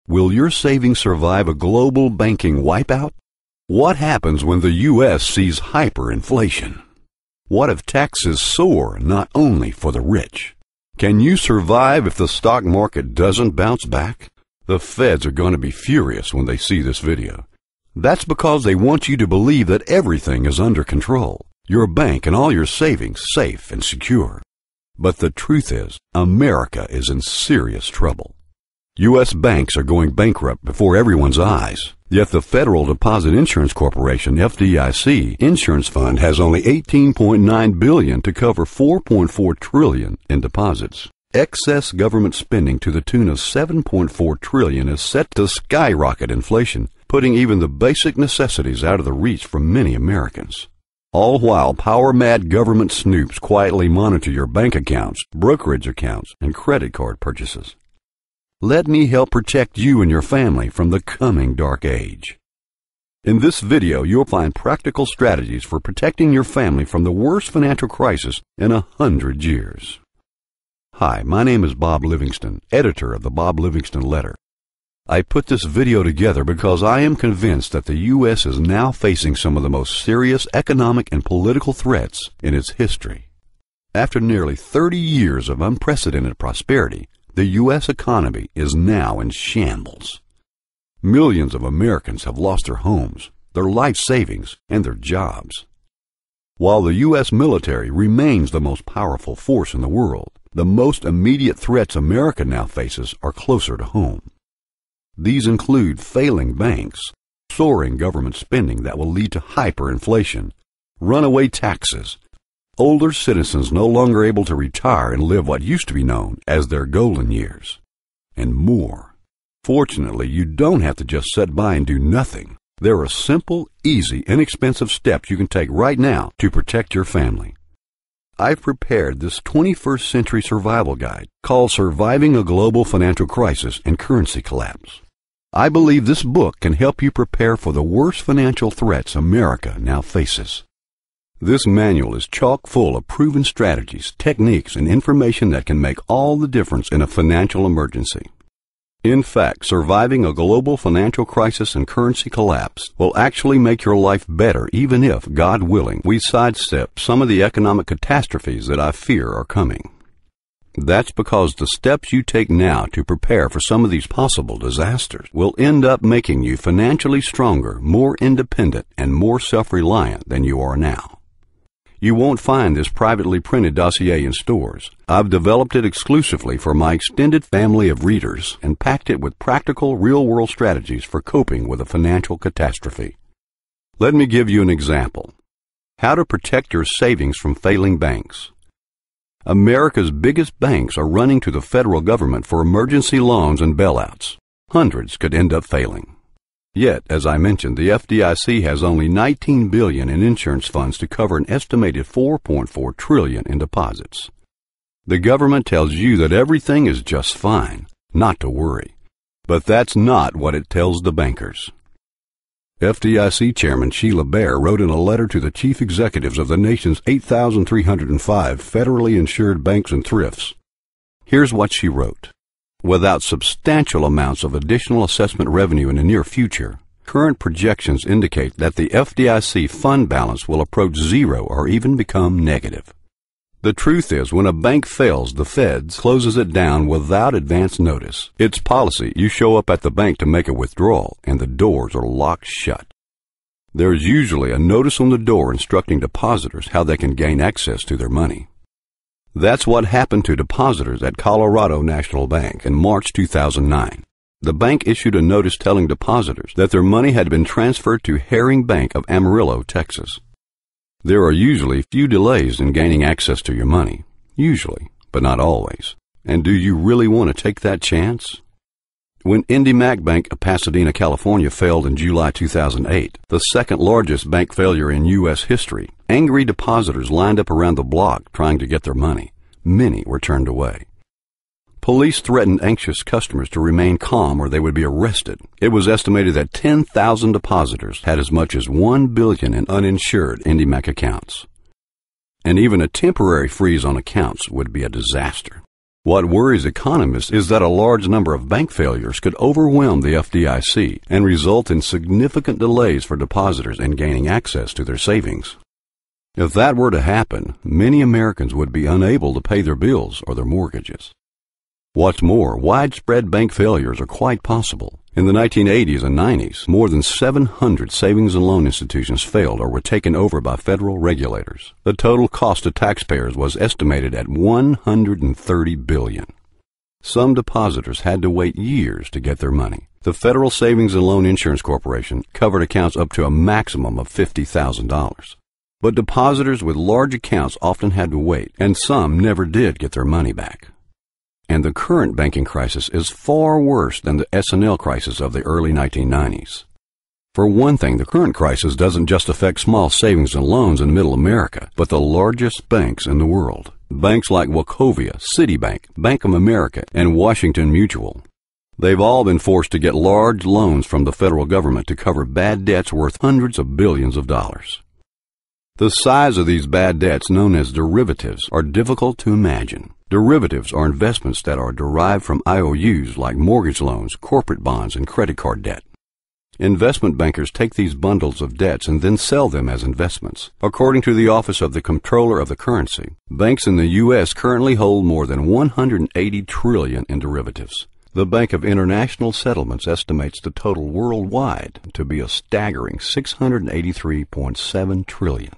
Will your savings survive a global banking wipeout? What happens when the U.S. sees hyperinflation? What if taxes soar not only for the rich? Can you survive if the stock market doesn't bounce back? The feds are going to be furious when they see this video. That's because they want you to believe that everything is under control, your bank and all your savings safe and secure. But the truth is, America is in serious trouble. U.S. banks are going bankrupt before everyone's eyes. Yet the Federal Deposit Insurance Corporation, FDIC, insurance fund has only $18.9 billion to cover $4.4 trillion in deposits. Excess government spending to the tune of $7.4 trillion is set to skyrocket inflation, putting even the basic necessities out of the reach for many Americans. All while power-mad government snoops quietly monitor your bank accounts, brokerage accounts, and credit card purchases. Let me help protect you and your family from the coming dark age. In this video, you'll find practical strategies for protecting your family from the worst financial crisis in 100 years. Hi, my name is Bob Livingston, editor of the Bob Livingston Letter. I put this video together because I am convinced that the U.S. is now facing some of the most serious economic and political threats in its history. After nearly 30 years of unprecedented prosperity, the U.S. economy is now in shambles. Millions of Americans have lost their homes, their life savings, and their jobs. While the U.S. military remains the most powerful force in the world, the most immediate threats America now faces are closer to home. These include failing banks, soaring government spending that will lead to hyperinflation, runaway taxes, older citizens no longer able to retire and live what used to be known as their golden years, and more. Fortunately, you don't have to just sit by and do nothing. There are simple, easy, inexpensive steps you can take right now to protect your family. I've prepared this 21st century survival guide called Surviving a Global Financial Crisis and Currency Collapse. I believe this book can help you prepare for the worst financial threats America now faces. This manual is chock full of proven strategies, techniques, and information that can make all the difference in a financial emergency. In fact, surviving a global financial crisis and currency collapse will actually make your life better even if, God willing, we sidestep some of the economic catastrophes that I fear are coming. That's because the steps you take now to prepare for some of these possible disasters will end up making you financially stronger, more independent, and more self-reliant than you are now. You won't find this privately printed dossier in stores. I've developed it exclusively for my extended family of readers and packed it with practical, real-world strategies for coping with a financial catastrophe. Let me give you an example. How to protect your savings from failing banks. America's biggest banks are running to the federal government for emergency loans and bailouts. Hundreds could end up failing. Yet, as I mentioned, the FDIC has only $19 billion in insurance funds to cover an estimated $4.4 trillion in deposits. The government tells you that everything is just fine, not to worry. But that's not what it tells the bankers. FDIC Chairman Sheila Bair wrote in a letter to the chief executives of the nation's 8,305 federally insured banks and thrifts. Here's what she wrote. Without substantial amounts of additional assessment revenue in the near future, current projections indicate that the FDIC fund balance will approach zero or even become negative. The truth is, when a bank fails, the Feds closes it down without advance notice. It's policy. You show up at the bank to make a withdrawal, and the doors are locked shut. There's usually a notice on the door instructing depositors how they can gain access to their money. That's what happened to depositors at Colorado National Bank in March 2009. The bank issued a notice telling depositors that their money had been transferred to Herring Bank of Amarillo, Texas. There are usually few delays in gaining access to your money. Usually, but not always. And do you really want to take that chance? When IndyMac Bank of Pasadena, California failed in July 2008, the second largest bank failure in U.S. history, angry depositors lined up around the block trying to get their money. Many were turned away. Police threatened anxious customers to remain calm or they would be arrested. It was estimated that 10,000 depositors had as much as $1 billion in uninsured IndyMac accounts. And even a temporary freeze on accounts would be a disaster. What worries economists is that a large number of bank failures could overwhelm the FDIC and result in significant delays for depositors in gaining access to their savings. If that were to happen, many Americans would be unable to pay their bills or their mortgages. What's more, widespread bank failures are quite possible. In the 1980s and 90s, more than 700 savings and loan institutions failed or were taken over by federal regulators. The total cost to taxpayers was estimated at $130 billion. Some depositors had to wait years to get their money. The Federal Savings and Loan Insurance Corporation covered accounts up to a maximum of $50,000. But depositors with large accounts often had to wait, and some never did get their money back. And the current banking crisis is far worse than the S&L crisis of the early 1990s. For one thing, the current crisis doesn't just affect small savings and loans in Middle America, but the largest banks in the world. Banks like Wachovia, Citibank, Bank of America, and Washington Mutual. They've all been forced to get large loans from the federal government to cover bad debts worth hundreds of billions of dollars. The size of these bad debts, known as derivatives, are difficult to imagine. Derivatives are investments that are derived from IOUs like mortgage loans, corporate bonds, and credit card debt. Investment bankers take these bundles of debts and then sell them as investments. According to the Office of the Comptroller of the Currency, banks in the U.S. currently hold more than $180 trillion in derivatives. The Bank of International Settlements estimates the total worldwide to be a staggering $683.7 trillion.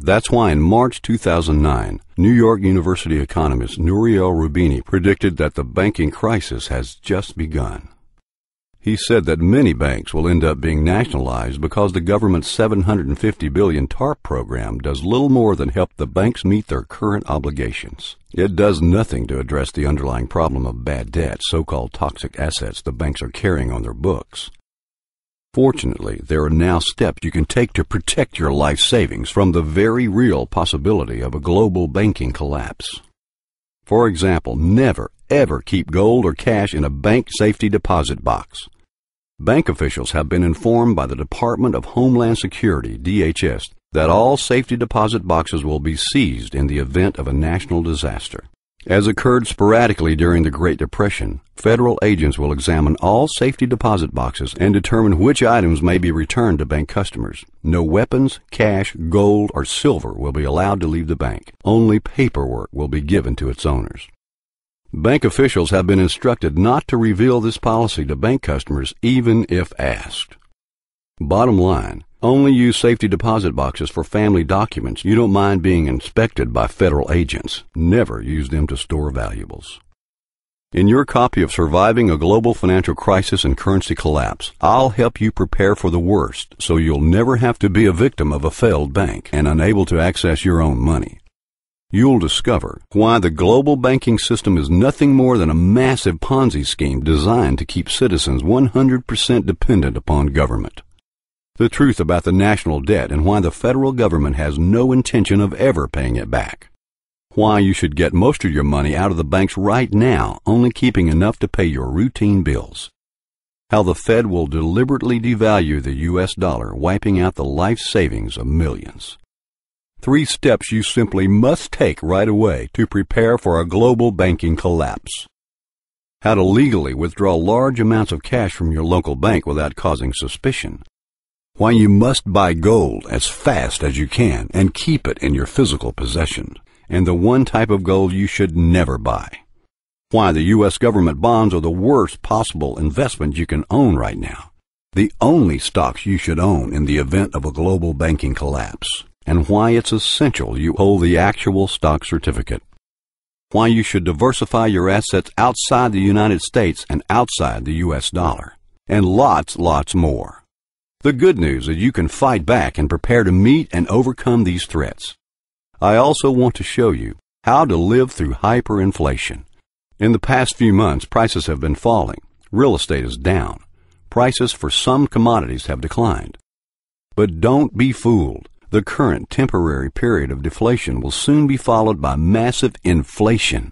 That's why in March 2009, New York University economist Nouriel Roubini predicted that the banking crisis has just begun. He said that many banks will end up being nationalized because the government's $750 billion TARP program does little more than help the banks meet their current obligations. It does nothing to address the underlying problem of bad debt, so-called toxic assets the banks are carrying on their books. Fortunately, there are now steps you can take to protect your life savings from the very real possibility of a global banking collapse. For example, never, ever keep gold or cash in a bank safety deposit box. Bank officials have been informed by the Department of Homeland Security, DHS, that all safety deposit boxes will be seized in the event of a national disaster. As occurred sporadically during the Great Depression, federal agents will examine all safety deposit boxes and determine which items may be returned to bank customers. No weapons, cash, gold, or silver will be allowed to leave the bank. Only paperwork will be given to its owners. Bank officials have been instructed not to reveal this policy to bank customers even if asked. Bottom line, only use safety deposit boxes for family documents you don't mind being inspected by federal agents. Never use them to store valuables. In your copy of Surviving a Global Financial Crisis and Currency Collapse, I'll help you prepare for the worst so you'll never have to be a victim of a failed bank and unable to access your own money. You'll discover why the global banking system is nothing more than a massive Ponzi scheme designed to keep citizens 100% dependent upon government. The truth about the national debt and why the federal government has no intention of ever paying it back. Why you should get most of your money out of the banks right now, only keeping enough to pay your routine bills. How the Fed will deliberately devalue the U.S. dollar, wiping out the life savings of millions. 3 steps you simply must take right away to prepare for a global banking collapse. How to legally withdraw large amounts of cash from your local bank without causing suspicion. Why you must buy gold as fast as you can and keep it in your physical possession. And the one type of gold you should never buy. Why the U.S. government bonds are the worst possible investment you can own right now. The only stocks you should own in the event of a global banking collapse. And why it's essential you hold the actual stock certificate. Why you should diversify your assets outside the United States and outside the U.S. dollar. And lots more. The good news is you can fight back and prepare to meet and overcome these threats. I also want to show you how to live through hyperinflation. In the past few months, prices have been falling. Real estate is down. Prices for some commodities have declined. But don't be fooled. The current temporary period of deflation will soon be followed by massive inflation.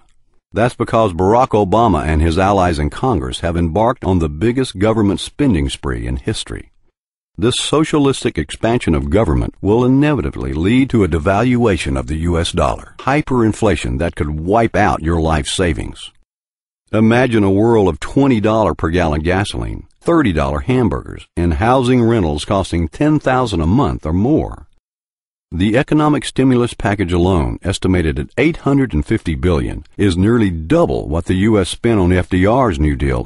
That's because Barack Obama and his allies in Congress have embarked on the biggest government spending spree in history. This socialistic expansion of government will inevitably lead to a devaluation of the U.S. dollar, hyperinflation that could wipe out your life savings. Imagine a world of $20 per gallon gasoline, $30 hamburgers, and housing rentals costing $10,000 a month or more. The economic stimulus package alone, estimated at $850 billion, is nearly double what the U.S. spent on FDR's New Deal